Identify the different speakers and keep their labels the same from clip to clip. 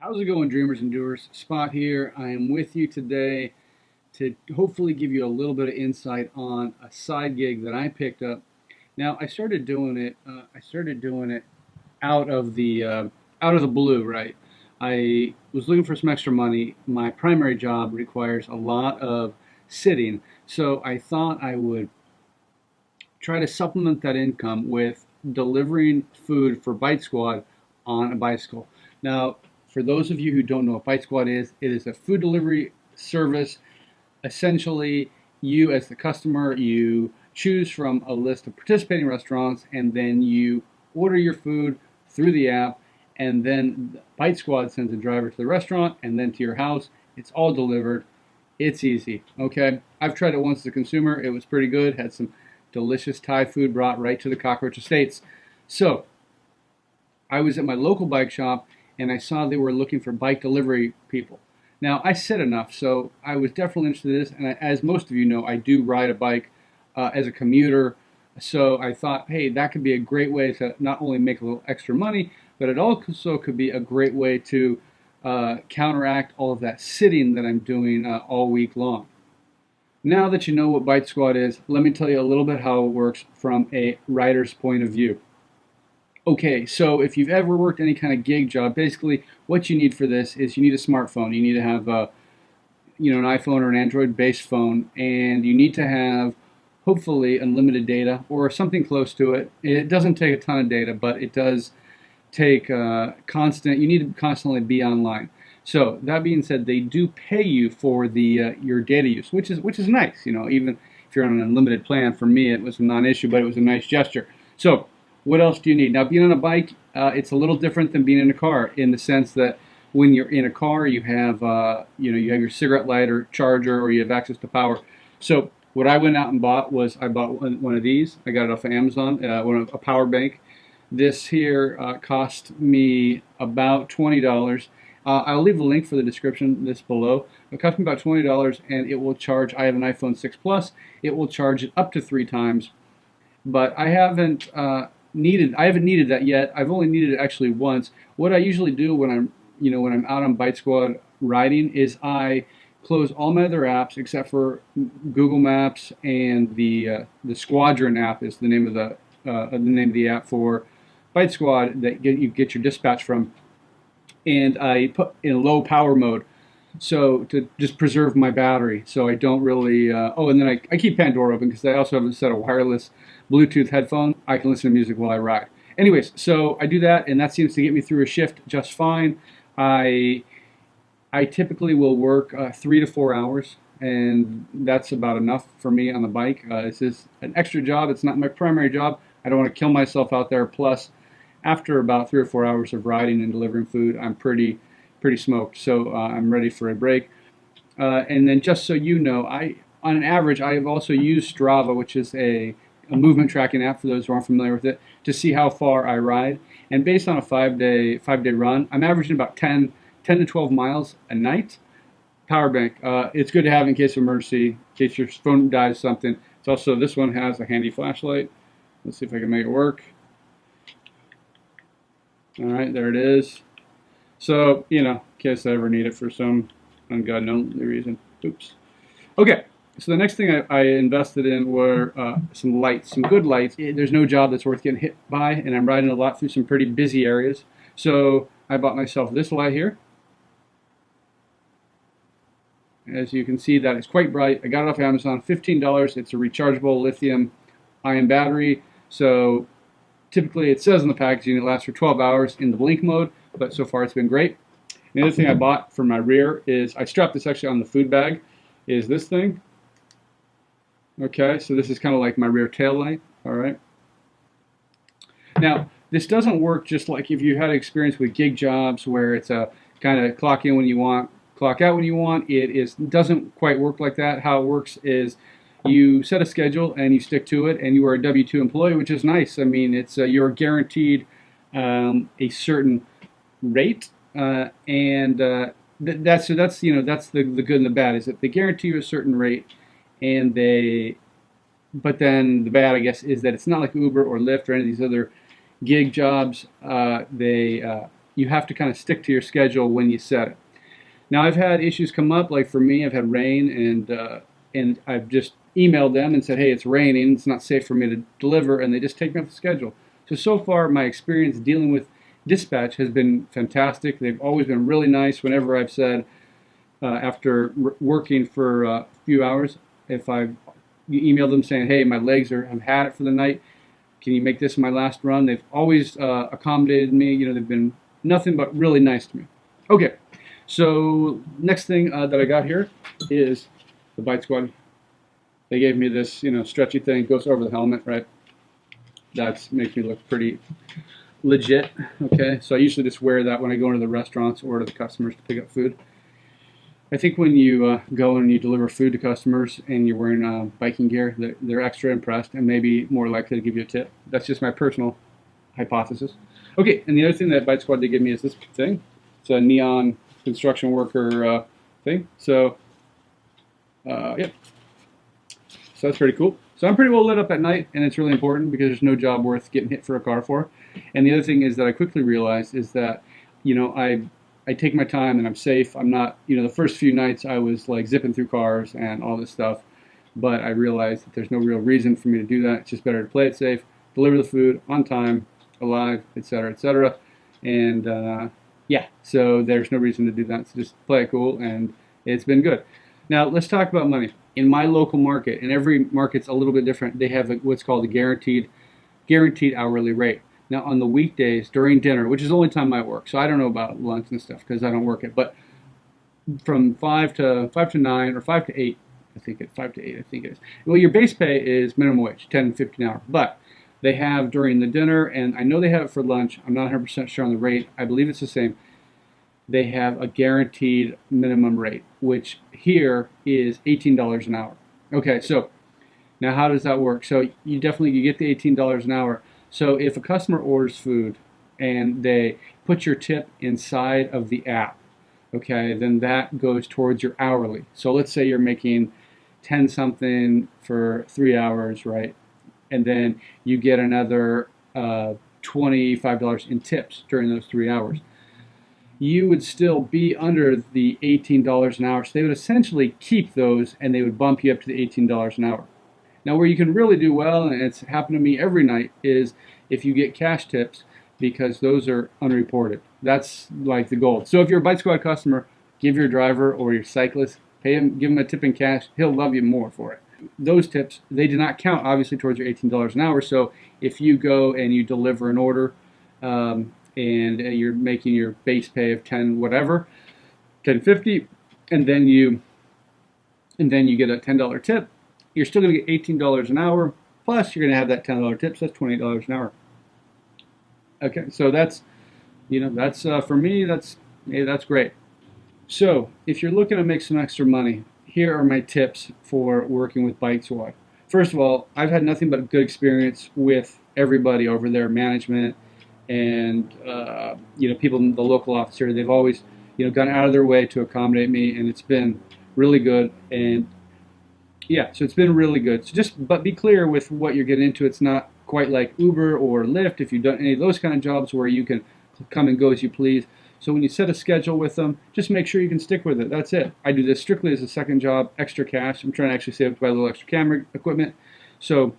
Speaker 1: How's it going, dreamers and doers? Spot here. I am with you today to hopefully give you a little bit of insight on a side gig that I picked up. Now, I started doing it. I started doing it out of the blue, right? I was looking for some extra money. My primary job requires a lot of sitting, so I thought I would try to supplement that income with delivering food for Bite Squad on a bicycle. Now, for those of you who don't know what Bite Squad is, it is a food delivery service. Essentially, you as the customer, you choose from a list of participating restaurants, and then you order your food through the app, and then Bite Squad sends a driver to the restaurant and then to your house. It's all delivered. It's easy. Okay, I've tried it once as a consumer. It was pretty good. Had some delicious Thai food brought right to the Cockroach Estates. So I was at my local bike shop and I saw they were looking for bike delivery people. Now, I said enough, so I was definitely interested in this. And as most of you know, I do ride a bike as a commuter. So I thought, hey, that could be a great way to not only make a little extra money, but it also could be a great way to counteract all of that sitting that I'm doing all week long. Now that you know what Bite Squad is, let me tell you a little bit how it works from a rider's point of view. Okay, so if you've ever worked any kind of gig job, basically what you need for this is you need a smartphone. You need to have an iPhone or an Android-based phone, and you need to have hopefully unlimited data or something close to it. It doesn't take a ton of data, but it does take constant. You need to constantly be online. So that being said, they do pay you for the your data use, which is nice. Even if you're on an unlimited plan, for me it was a non-issue, but it was a nice gesture. So what else do you need? Now, being on a bike, it's a little different than being in a car in the sense that when you're in a car, you have you have your cigarette lighter, charger, or you have access to power. So what I went out and bought was I bought one of these. I got it off of Amazon, a power bank. This here cost me about $20. I'll leave the link for the description this below. It cost me about $20, and it will charge. I have an iPhone 6 Plus. It will charge it up to 3 times, but I haven't needed that yet. I've only needed it actually once. What I usually do when I'm out on Bite Squad riding is I close all my other apps except for Google Maps, and the Squadron app is the name of the app for Bite Squad that you get your dispatch from. And I put in low power mode, so to just preserve my battery, so I don't really. And then I keep Pandora open because I also have a set of wireless Bluetooth headphones. I can listen to music while I ride. Anyways, so I do that, and that seems to get me through a shift just fine. I typically will work 3 to 4 hours, and that's about enough for me on the bike. This is an extra job. It's not my primary job. I don't want to kill myself out there. Plus, after about 3 or 4 hours of riding and delivering food, I'm pretty smoked. So I'm ready for a break. And then just so you know, on an average, I have also used Strava, which is a movement tracking app for those who aren't familiar with it, to see how far I ride. And based on a 5-day run, I'm averaging about 10 to 12 miles a night. Power bank, it's good to have in case of emergency, in case your phone dies something. It's also, this one has a handy flashlight. Let's see if I can make it work. All right, there it is. So, in case I ever need it for some ungodly reason. Oops. Okay, so the next thing I invested in were some lights, some good lights. There's no job that's worth getting hit by, and I'm riding a lot through some pretty busy areas. So I bought myself this light here. As you can see, that is quite bright. I got it off Amazon, $15. It's a rechargeable lithium-ion battery. So typically, it says on the packaging it lasts for 12 hours in the blink mode, but so far it's been great. The other thing I bought for my rear is, I strapped this actually on the food bag, is this thing. Okay, so this is kind of like my rear tail light, all right? Now, this doesn't work just like if you had experience with gig jobs where it's a kind of clock in when you want, clock out when you want. It doesn't quite work like that. How it works is you set a schedule and you stick to it, and you are a W-2 employee, which is nice. I mean, it's you're guaranteed a certain rate, and that's the good and the bad is that they guarantee you a certain rate, and but then the bad, I guess, is that it's not like Uber or Lyft or any of these other gig jobs. you have to kind of stick to your schedule when you set it. Now, I've had issues come up, like for me, I've had rain, and I've just emailed them and said, hey, it's raining, it's not safe for me to deliver, and they just take me off the schedule. So far, my experience dealing with dispatch has been fantastic. They've always been really nice whenever I've said, after working for a few hours, if I've emailed them saying, hey, my legs have had it for the night, can you make this my last run? They've always accommodated me. They've been nothing but really nice to me. Okay, so next thing that I got here is the Bite Squad. They gave me this, stretchy thing, goes over the helmet, right? That makes me look pretty legit, okay? So I usually just wear that when I go into the restaurants or to the customers to pick up food. I think when you go and you deliver food to customers and you're wearing biking gear, they're extra impressed and maybe more likely to give you a tip. That's just my personal hypothesis. Okay, and the other thing that Bite Squad did give me is this thing. It's a neon construction worker thing. So, yeah. So that's pretty cool. So I'm pretty well lit up at night, and it's really important because there's no job worth getting hit for a car for. And the other thing is that I quickly realized is that, I take my time and I'm safe. I'm not, the first few nights I was like zipping through cars and all this stuff, but I realized that there's no real reason for me to do that. It's just better to play it safe, deliver the food on time, alive, etc., etc. And yeah, so there's no reason to do that. So just play it cool, and it's been good. Now let's talk about money. In my local market, and every market's a little bit different, they have what's called a guaranteed hourly rate. Now, on the weekdays during dinner, which is the only time I work, so I don't know about lunch and stuff because I don't work it, but from 5 to 9 or 5 to 8, I think it 5 to 8, I think it is. Well, your base pay is minimum wage, 10 and 15 an hour, but they have during the dinner, and I know they have it for lunch. I'm not 100% sure on the rate. I believe it's the same. They have a guaranteed minimum rate, which here is $18 an hour. Okay, so now how does that work? So you get the $18 an hour. So if a customer orders food and they put your tip inside of the app, okay, then that goes towards your hourly. So let's say you're making 10 something for 3 hours, right? And then you get another $25 in tips during those 3 hours. You would still be under the $18 an hour. So they would essentially keep those and they would bump you up to the $18 an hour. Now, where you can really do well, and it's happened to me every night, is if you get cash tips, because those are unreported. That's like the gold. So if you're a Bite Squad customer, give your driver or your cyclist, pay him, give him a tip in cash. He'll love you more for it. Those tips, they do not count, obviously, towards your $18 an hour. So if you go and you deliver an order, and you're making your base pay of 10 whatever, 10.50, and then you get a $10 tip, you're still going to get $18 an hour, plus you're going to have that $10 tip, so that's $28 an hour. Okay, so that's, that's for me, that's great. So if you're looking to make some extra money, here are my tips for working with Bite Squad. First of all, I've had nothing but a good experience with everybody over there, management, and people in the local office here. They've always gone out of their way to accommodate me, and it's been really good. And yeah, so it's been really good. So but be clear with what you're getting into. It's not quite like Uber or Lyft if you've done any of those kind of jobs where you can come and go as you please. So when you set a schedule with them, just make sure you can stick with it. That's it. I do this strictly as a second job, extra cash. I'm trying to actually save up to buy a little extra camera equipment. So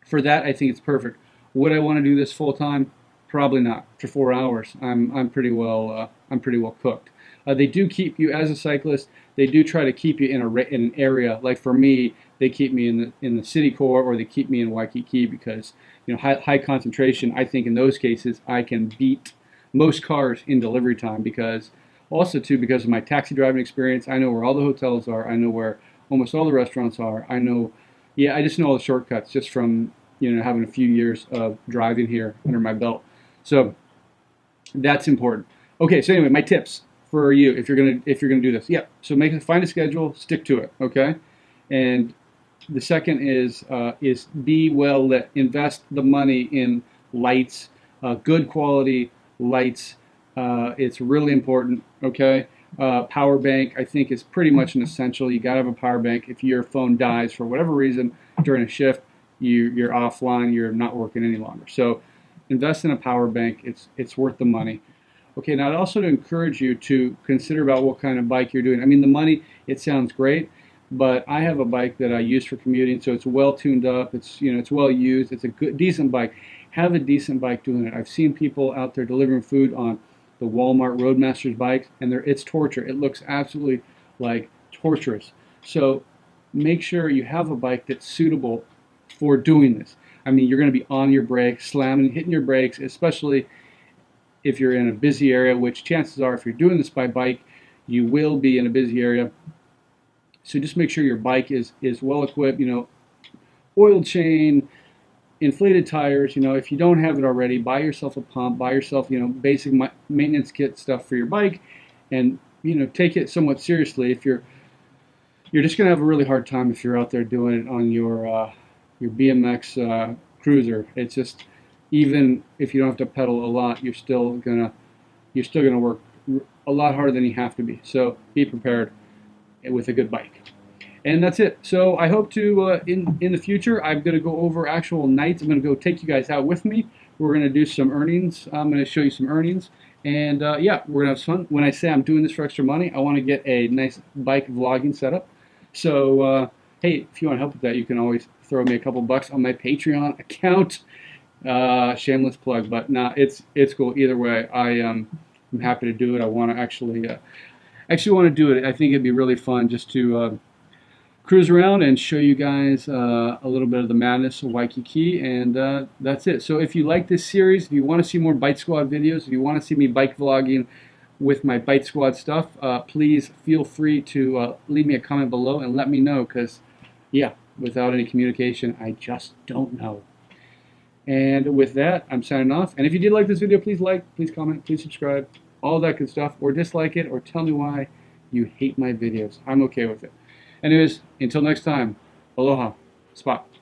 Speaker 1: for that, I think it's perfect. Would I want to do this full time? Probably not. For 4 hours, I'm pretty well cooked. They do keep you as a cyclist. They do try to keep you in an area. Like for me, they keep me in the city core, or they keep me in Waikiki because high concentration. I think in those cases I can beat most cars in delivery time because of my taxi driving experience. I know where all the hotels are. I know where almost all the restaurants are. I just know all the shortcuts just from having a few years of driving here under my belt. So that's important. Okay, so anyway, my tips for you if you're gonna do this. Yeah, so find a schedule, stick to it. Okay, and the second is be well lit. Invest the money in lights, good quality lights. It's really important. Okay, power bank I think is pretty much an essential. You gotta have a power bank. If your phone dies for whatever reason during a shift, you're offline. You're not working any longer. So invest in a power bank. It's worth the money. Okay, now I'd also encourage you to consider about what kind of bike you're doing. I mean, the money, it sounds great, but I have a bike that I use for commuting, so it's well tuned up. It's, you know, it's well used. It's a good, decent bike. Have a decent bike doing it. I've seen people out there delivering food on the Walmart Roadmasters bikes, and it's torture. It looks absolutely like torturous. So make sure you have a bike that's suitable for doing this. I mean, you're going to be on your brakes, slamming, hitting your brakes, especially if you're in a busy area, which chances are if you're doing this by bike, you will be in a busy area. So just make sure your bike is well equipped, you know, oil chain, inflated tires. You know, if you don't have it already, buy yourself a pump, buy yourself, you know, basic maintenance kit stuff for your bike, and, you know, take it somewhat seriously. If you're just going to have a really hard time if you're out there doing it on your BMX cruiser. It's just, even if you don't have to pedal a lot, you're still gonna work a lot harder than you have to be. So be prepared with a good bike. And that's it. So I hope to in the future, I'm gonna go over actual nights. I'm gonna go take you guys out with me. We're gonna do some earnings. I'm gonna show you some earnings, and yeah, we're gonna have fun. When I say I'm doing this for extra money, I want to get a nice bike vlogging setup. So hey, if you want to help with that, you can always throw me a couple bucks on my Patreon account. Shameless plug, but nah, it's cool either way. I'm happy to do it. I want to actually want to do it. I think it'd be really fun just to cruise around and show you guys a little bit of the madness of Waikiki, and that's it. So if you like this series, if you want to see more Bite Squad videos, if you want to see me bike vlogging with my Bite Squad stuff, please feel free to leave me a comment below and let me know, because yeah, without any communication, I just don't know. And with that, I'm signing off. And if you did like this video, please like, please comment, please subscribe, all that good stuff, or dislike it, or tell me why you hate my videos. I'm okay with it. Anyways, until next time, aloha, spot.